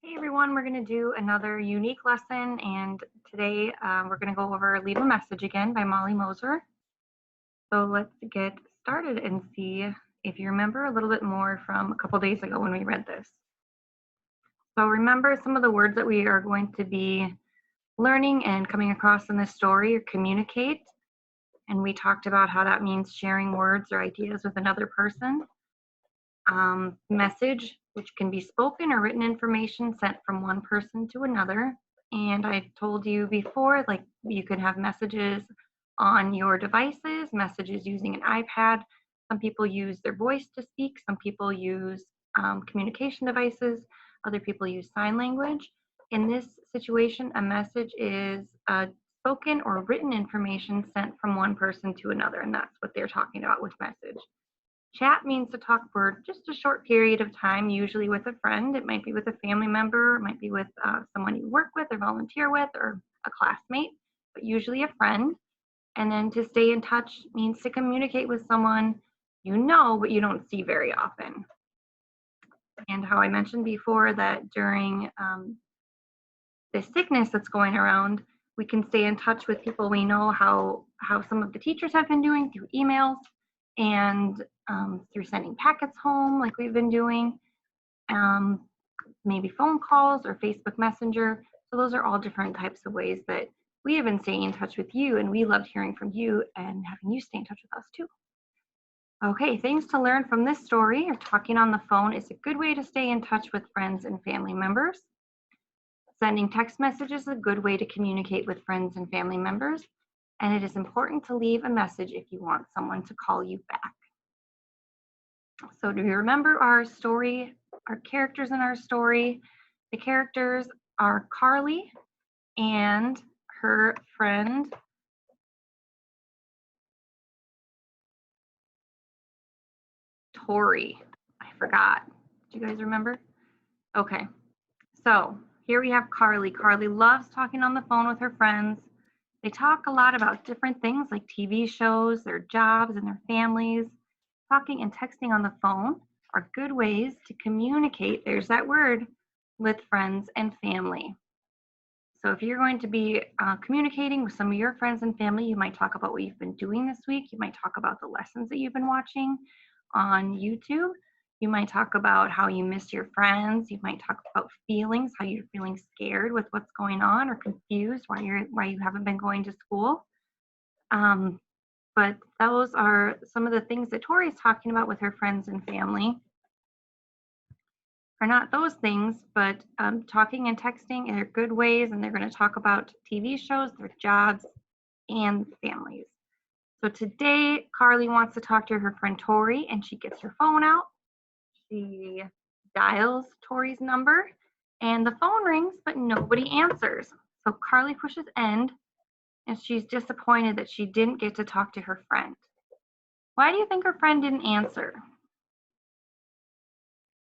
Hey everyone, we're going to do another unique lesson, and today we're going to go over Leave a Message again by Molly Moser. So let's get started and see if you remember a little bit more from a couple days ago when we read this. So remember some of the words that we are going to be learning and coming across in this story or communicate. And we talked about how that means sharing words or ideas with another person. Message, which can be spoken or written information sent from one person to another. And I told you before, like you can have messages on your devices, messages using an iPad. Some people use their voice to speak. Some people use communication devices. Other people use sign language. In this situation, a message is spoken or written information sent from one person to another, and that's what they're talking about with message. Chat means to talk for just a short period of time, usually with a friend. It might be with a family member, it might be with someone you work with or volunteer with, or a classmate, but usually a friend. And then to stay in touch means to communicate with someone you know, but you don't see very often. And how I mentioned before that during this sickness that's going around, we can stay in touch with people we know, how some of the teachers have been doing through emails and through sending packets home like we've been doing, um, maybe phone calls or Facebook Messenger. So those are all different types of ways that we have been staying in touch with you, and we loved hearing from you and having you stay in touch with us too. Okay, things to learn from this story. Or talking on the phone is a good way to stay in touch with friends and family members. Sending text messages is a good way to communicate with friends and family members, and it is important to leave a message if you want someone to call you back. So do you remember our story, our characters in our story? The characters are Carly and her friend Tori. I forgot. Do you guys remember? Okay. So here we have Carly. Carly loves talking on the phone with her friends. They talk a lot about different things like TV shows, their jobs, and their families. Talking and texting on the phone are good ways to communicate, there's that word, with friends and family. So if you're going to be communicating with some of your friends and family, you might talk about what you've been doing this week. You might talk about the lessons that you've been watching on YouTube. You might talk about how you miss your friends. You might talk about feelings, how you're feeling scared with what's going on or confused why you haven't been going to school. But those are some of the things that Tori's talking about with her friends and family. Are not those things, but talking and texting are good ways, and they're going to talk about TV shows, their jobs, and families. So today, Carly wants to talk to her friend Tori, and she gets her phone out. She dials Tori's number, and the phone rings, but nobody answers. So Carly pushes end, and she's disappointed that she didn't get to talk to her friend. Why do you think her friend didn't answer?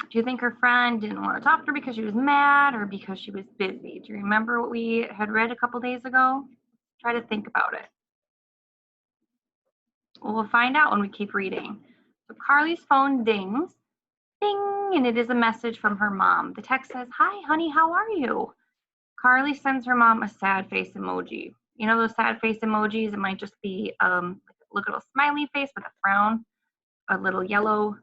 Do you think her friend didn't want to talk to her because she was mad or because she was busy? Do you remember what we had read a couple days ago? Try to think about it. Well, we'll find out when we keep reading. So Carly's phone dings, ding, and it is a message from her mom. The text says, "Hi, honey, how are you?" Carly sends her mom a sad face emoji. You know those sad face emojis? It might just be a little smiley face with a frown, a little yellow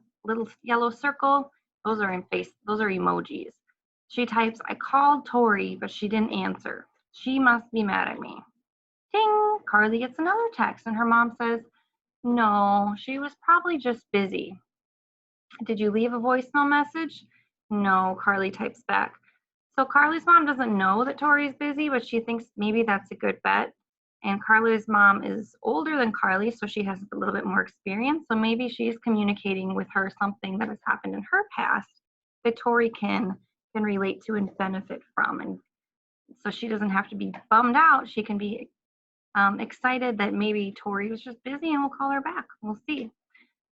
circle. Those are emojis. She types, "I called Tori, but she didn't answer. She must be mad at me." Ding! Carly gets another text, and her mom says, "No, she was probably just busy." "Did you leave a voicemail message?" "No," Carly types back. So Carly's mom doesn't know that Tori's busy, but she thinks maybe that's a good bet. And Carly's mom is older than Carly, so she has a little bit more experience. So maybe she's communicating with her something that has happened in her past that Tori can relate to and benefit from. And so she doesn't have to be bummed out. She can be excited that maybe Tori was just busy and we'll call her back. We'll see.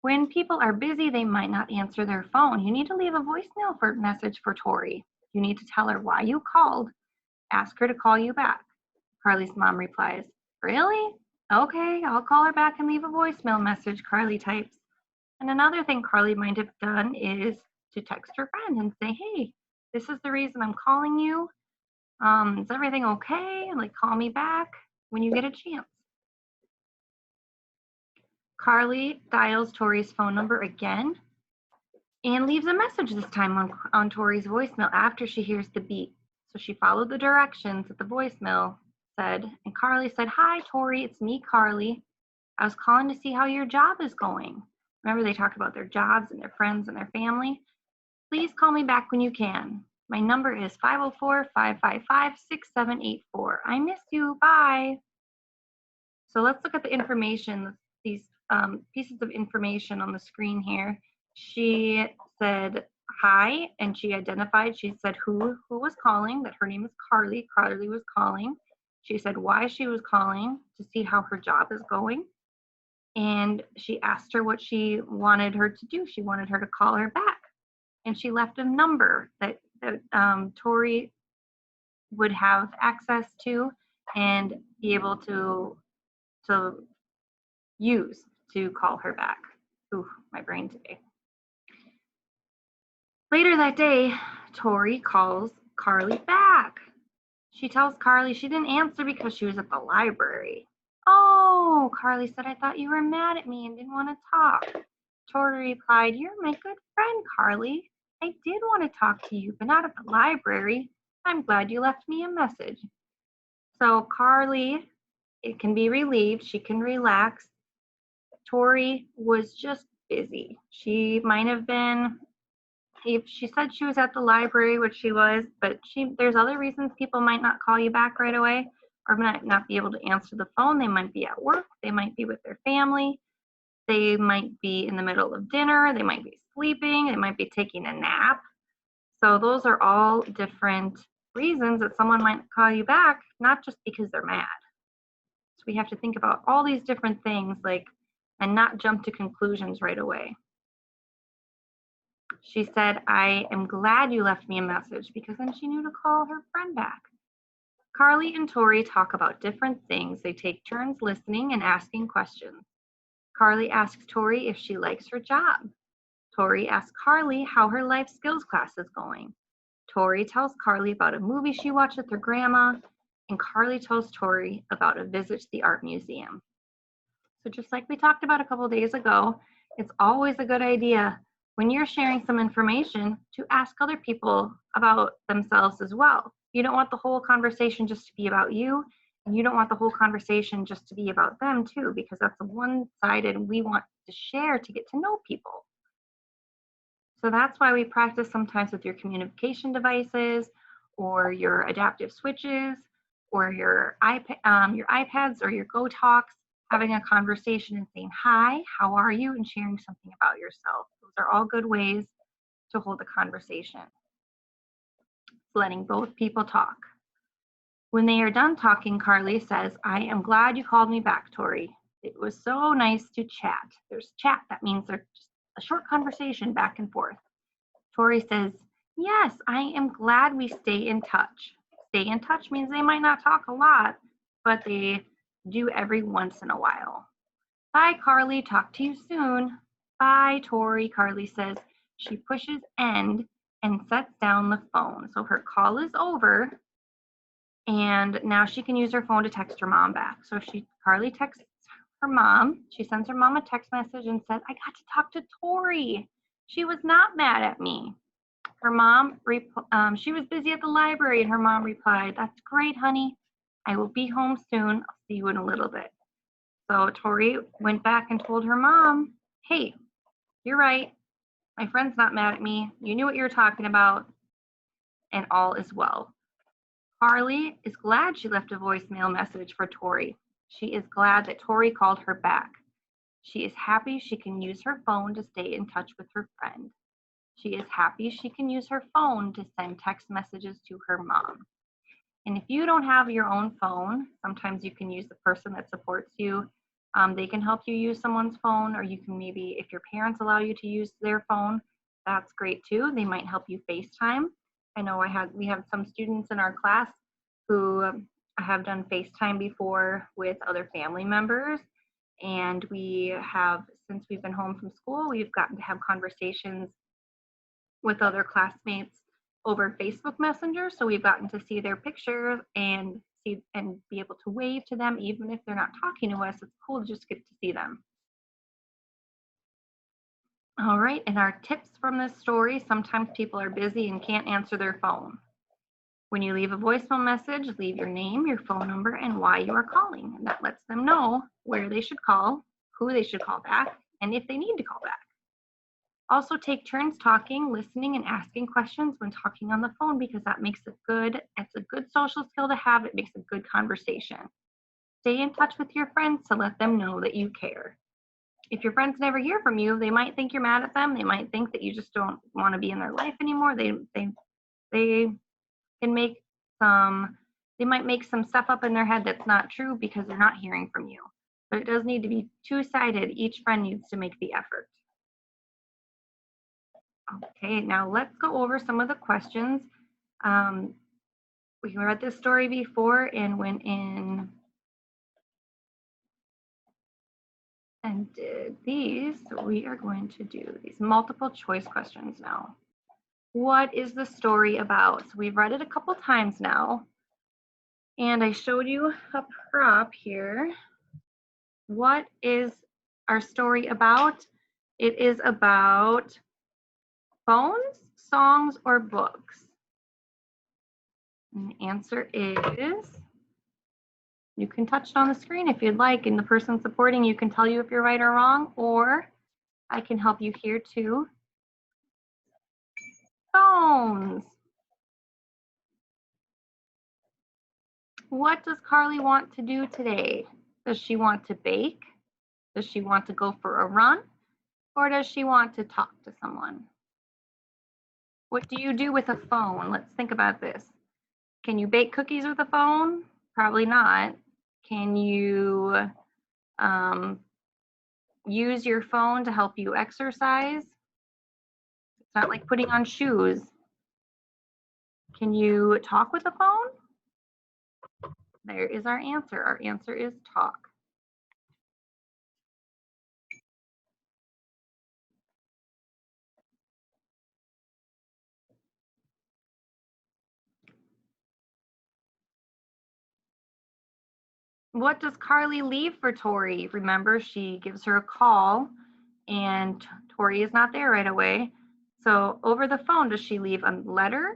When people are busy, they might not answer their phone. You need to leave a voicemail message for Tori. You need to tell her why you called. Ask her to call you back. Carly's mom replies, "Really? Okay, I'll call her back and leave a voicemail message," Carly types. And another thing Carly might have done is to text her friend and say, "Hey, This is the reason I'm calling you. Is everything okay? Like, call me back when you get a chance. Carly dials Tori's phone number again and leaves a message this time on Tori's voicemail after she hears the beep. So she followed the directions that the voicemail said, and Carly said, "Hi, Tori, it's me, Carly. I was calling to see how your job is going." Remember, they talked about their jobs and their friends and their family. "Please call me back when you can. My number is 504-555-6784. I miss you. Bye." So let's look at the information, these pieces of information on the screen here. She said hi, and she identified, she said who was calling, that her name is Carly. Carly was calling. She said why she was calling, to see how her job is going. And she asked her what she wanted her to do. She wanted her to call her back. And she left a number that Tori would have access to and be able to use to call her back. Ooh, my brain today. Later that day, Tori calls Carly back. She tells Carly she didn't answer because she was at the library. "Oh," Carly said, "I thought you were mad at me and didn't want to talk." Tori replied, "You're my good friend, Carly. I did want to talk to you, but not at the library. I'm glad you left me a message." So Carly, it can be relieved. She can relax. Tori was just busy. She might have been, if she said she was at the library, which she was, but there's other reasons people might not call you back right away or might not be able to answer the phone. They might be at work, they might be with their family, they might be in the middle of dinner, they might be sleeping, they might be taking a nap. So those are all different reasons that someone might call you back, not just because they're mad. So we have to think about all these different things, like, and not jump to conclusions right away. She said, "I am glad you left me a message," because then she knew to call her friend back. Carly and Tori talk about different things. They take turns listening and asking questions. Carly asks Tori if she likes her job. Tori asks Carly how her life skills class is going. Tori tells Carly about a movie she watched with her grandma, and Carly tells Tori about a visit to the art museum. So just like we talked about a couple days ago, it's always a good idea when you're sharing some information to ask other people about themselves as well. You don't want the whole conversation just to be about you, and you don't want the whole conversation just to be about them too, because that's one-sided. We want to share to get to know people. So that's why we practice sometimes with your communication devices or your adaptive switches or your iPads or your Go Talks, having a conversation and saying, "Hi, how are you?" and sharing something about yourself. Those are all good ways to hold a conversation. Letting both people talk. When they are done talking, Carly says, "I am glad you called me back, Tori. It was so nice to chat." There's chat, that means there's just a short conversation back and forth. Tori says, "Yes, I am glad we stay in touch." Stay in touch means they might not talk a lot, but they do every once in a while. "Bye, Carly. Talk to you soon." "Bye, Tori," Carly says. She pushes end and sets down the phone. So her call is over, and now she can use her phone to text her mom back. So Carly texts her mom. She sends her mom a text message and says, "I got to talk to Tori. She was not mad at me." Her mom, she was busy at the library, and her mom replied, "That's great, honey. I will be home soon. I'll see you in a little bit." So Tori went back and told her mom, "Hey, you're right. My friend's not mad at me. You knew what you were talking about, and all is well." Carly is glad she left a voicemail message for Tori. She is glad that Tori called her back. She is happy she can use her phone to stay in touch with her friend. She is happy she can use her phone to send text messages to her mom. And if you don't have your own phone, sometimes you can use the person that supports you. They can help you use someone's phone, or you can maybe, if your parents allow you to use their phone, that's great too. They might help you FaceTime. I know we have some students in our class who have done FaceTime before with other family members. And we have, since we've been home from school, we've gotten to have conversations with other classmates over Facebook Messenger, so we've gotten to see their pictures and see and be able to wave to them even if they're not talking to us. It's cool to just get to see them. All right, and our tips from this story: sometimes people are busy and can't answer their phone. When you leave a voicemail message, leave your name, your phone number, and why you are calling. And that lets them know where they should call, who they should call back, and if they need to call back. Also take turns talking, listening, and asking questions when talking on the phone because it's a good social skill to have. It makes a good conversation. Stay in touch with your friends to let them know that you care. If your friends never hear from you, they might think you're mad at them. They might think that you just don't want to be in their life anymore. They can make they might make some stuff up in their head that's not true because they're not hearing from you. But it does need to be two-sided. Each friend needs to make the effort. Okay, now let's go over some of the questions. We read this story before and went in and did these. So we are going to do these multiple choice questions now. What is the story about? So we've read it a couple times now. And I showed you a prop here. What is our story about? It is about phones, songs, or books. And the answer is, you can touch it on the screen if you'd like, and the person supporting you can tell you if you're right or wrong, or I can help you here too. Phones. What does Carly want to do today? Does she want to bake? Does she want to go for a run? Or does she want to talk to someone? What do you do with a phone? Let's think about this. Can you bake cookies with a phone? Probably not. Can you use your phone to help you exercise? It's not like putting on shoes. Can you talk with a phone? There is our answer. Our answer is talk. What does Carly leave for Tori? Remember, she gives her a call and Tori is not there right away. So over the phone, does she leave a letter,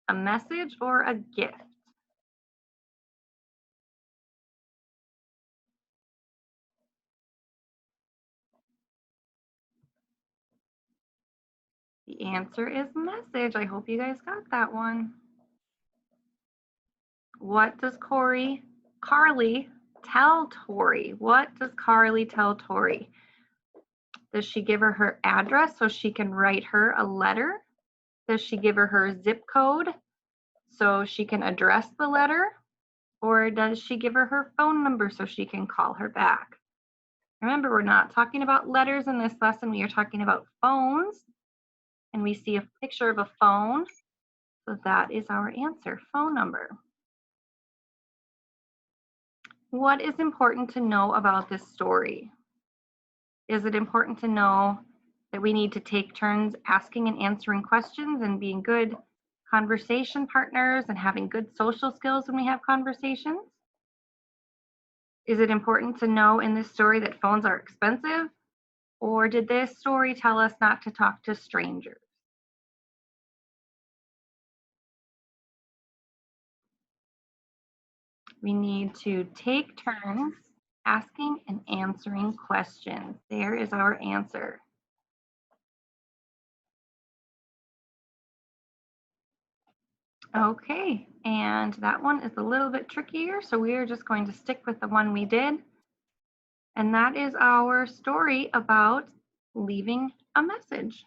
a message, or a gift? The answer is message. I hope you guys got that one. What does Carly tell Tori? What does Carly tell Tori? Does she give her address so she can write her a letter? Does she give her zip code so she can address the letter? Or does she give her phone number so she can call her back? Remember, we're not talking about letters in this lesson. We are talking about phones. And we see a picture of a phone. So that is our answer, phone number. What is important to know about this story? Is it important to know that we need to take turns asking and answering questions and being good conversation partners and having good social skills when we have conversations? Is it important to know in this story that phones are expensive? Or did this story tell us not to talk to strangers? We need to take turns asking and answering questions. There is our answer. Okay, and that one is a little bit trickier, so we are just going to stick with the one we did. And that is our story about leaving a message.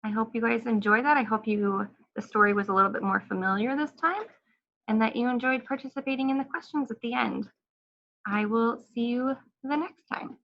I hope you guys enjoy that. I hope the story was a little bit more familiar this time and that you enjoyed participating in the questions at the end. I will see you the next time.